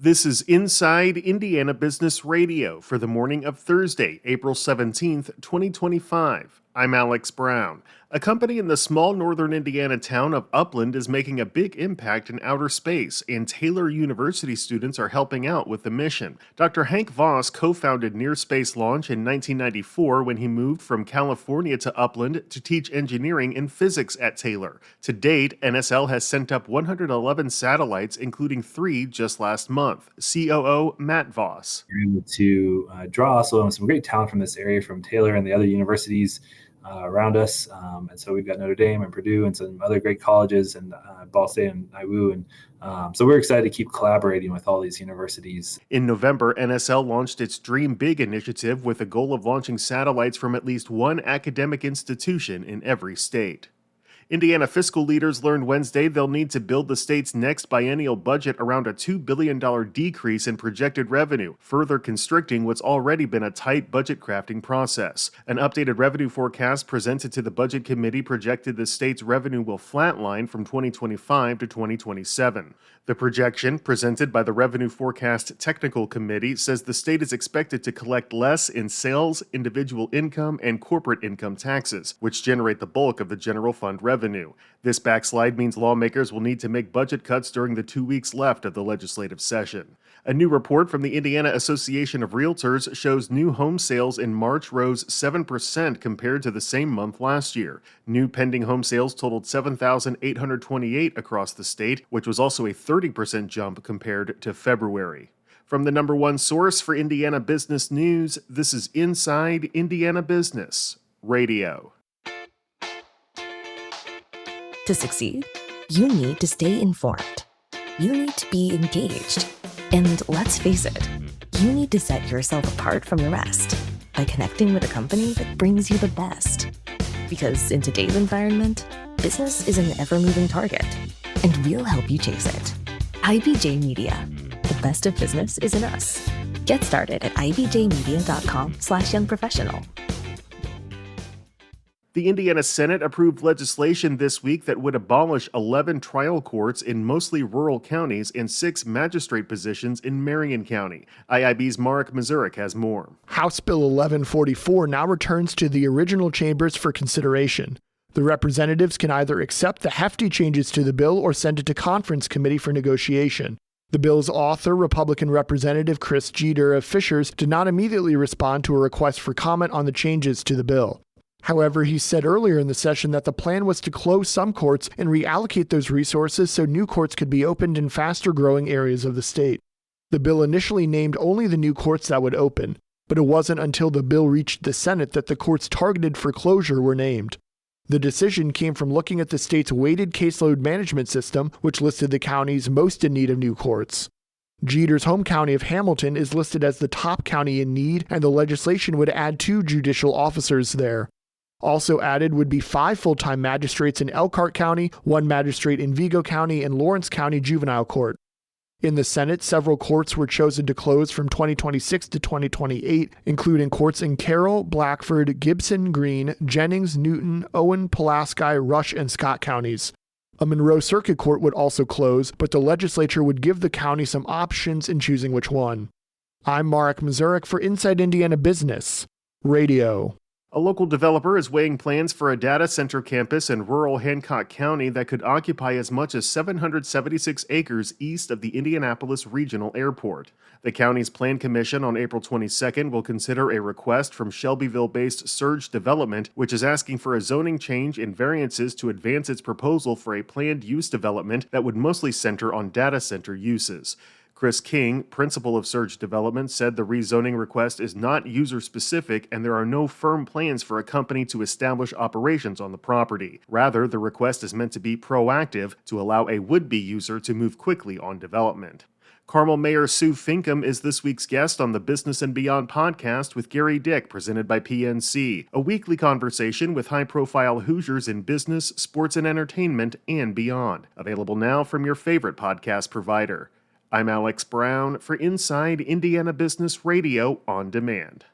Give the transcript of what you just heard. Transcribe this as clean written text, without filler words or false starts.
This is Inside Indiana Business Radio for the morning of Thursday, April 17th, 2025. I'm Alex Brown. A company in the small northern Indiana town of Upland is making a big impact in outer space, and Taylor University students are helping out with the mission. Dr. Hank Voss co-founded NearSpace Launch in 1994 when he moved from California to Upland to teach engineering and physics at Taylor. To date, NSL has sent up 111 satellites, including 3 just last month. COO Matt Voss. We're able to draw also some great talent from this area, from Taylor and the other universities around us. And so we've got Notre Dame and Purdue and some other great colleges, and Ball State and IWU. And so we're excited to keep collaborating with all these universities. In November, NSL launched its Dream Big initiative with a goal of launching satellites from at least one academic institution in every state. Indiana fiscal leaders learned Wednesday they'll need to build the state's next biennial budget around a $2 billion decrease in projected revenue, further constricting what's already been a tight budget crafting process. An updated revenue forecast presented to the Budget Committee projected the state's revenue will flatline from 2025 to 2027. The projection, presented by the Revenue Forecast Technical Committee, says the state is expected to collect less in sales, individual income, and corporate income taxes, which generate the bulk of the general fund revenue. This backslide means lawmakers will need to make budget cuts during the 2 weeks left of the legislative session. A new report from the Indiana Association of Realtors shows new home sales in March rose 7% compared to the same month last year. New pending home sales totaled 7,828 across the state, which was also a 30% jump compared to February. From the number one source for Indiana business news, this is Inside Indiana Business Radio. To succeed, you need to stay informed. You need to be engaged. And let's face it, you need to set yourself apart from the rest by connecting with a company that brings you the best. Because in today's environment, business is an ever-moving target, and we'll help you chase it. IBJ Media. The best of business is in us. Get started at ibjmedia.com/youngprofessional. The Indiana Senate approved legislation this week that would abolish 11 trial courts in mostly rural counties and 6 magistrate positions in Marion County. IIB's Mark Mazurek has more. House Bill 1144 now returns to the original chambers for consideration. The representatives can either accept the hefty changes to the bill or send it to conference committee for negotiation. The bill's author, Republican Representative Chris Jeter of Fishers, did not immediately respond to a request for comment on the changes to the bill. However, he said earlier in the session that the plan was to close some courts and reallocate those resources so new courts could be opened in faster-growing areas of the state. The bill initially named only the new courts that would open, but it wasn't until the bill reached the Senate that the courts targeted for closure were named. The decision came from looking at the state's weighted caseload management system, which listed the counties most in need of new courts. Jeter's home county of Hamilton is listed as the top county in need, and the legislation would add 2 judicial officers there. Also added would be 5 full-time magistrates in Elkhart County, 1 magistrate in Vigo County, and Lawrence County Juvenile Court. In the Senate, several courts were chosen to close from 2026 to 2028, including courts in Carroll, Blackford, Gibson, Greene, Jennings, Newton, Owen, Pulaski, Rush, and Scott counties. A Monroe Circuit Court would also close, but the legislature would give the county some options in choosing which one. I'm Mark Mazurek for Inside Indiana Business Radio. A local developer is weighing plans for a data center campus in rural Hancock County that could occupy as much as 776 acres east of the Indianapolis Regional Airport. The county's Plan Commission on April 22nd will consider a request from Shelbyville-based Surge Development, which is asking for a zoning change and variances to advance its proposal for a planned use development that would mostly center on data center uses. Chris King, principal of Surge Development, said the rezoning request is not user-specific and there are no firm plans for a company to establish operations on the property. Rather, the request is meant to be proactive to allow a would-be user to move quickly on development. Carmel Mayor Sue Finkum is this week's guest on the Business and Beyond podcast with Gary Dick, presented by PNC, a weekly conversation with high-profile Hoosiers in business, sports and entertainment, and beyond. Available now from your favorite podcast provider. I'm Alex Brown for Inside Indiana Business Radio on Demand.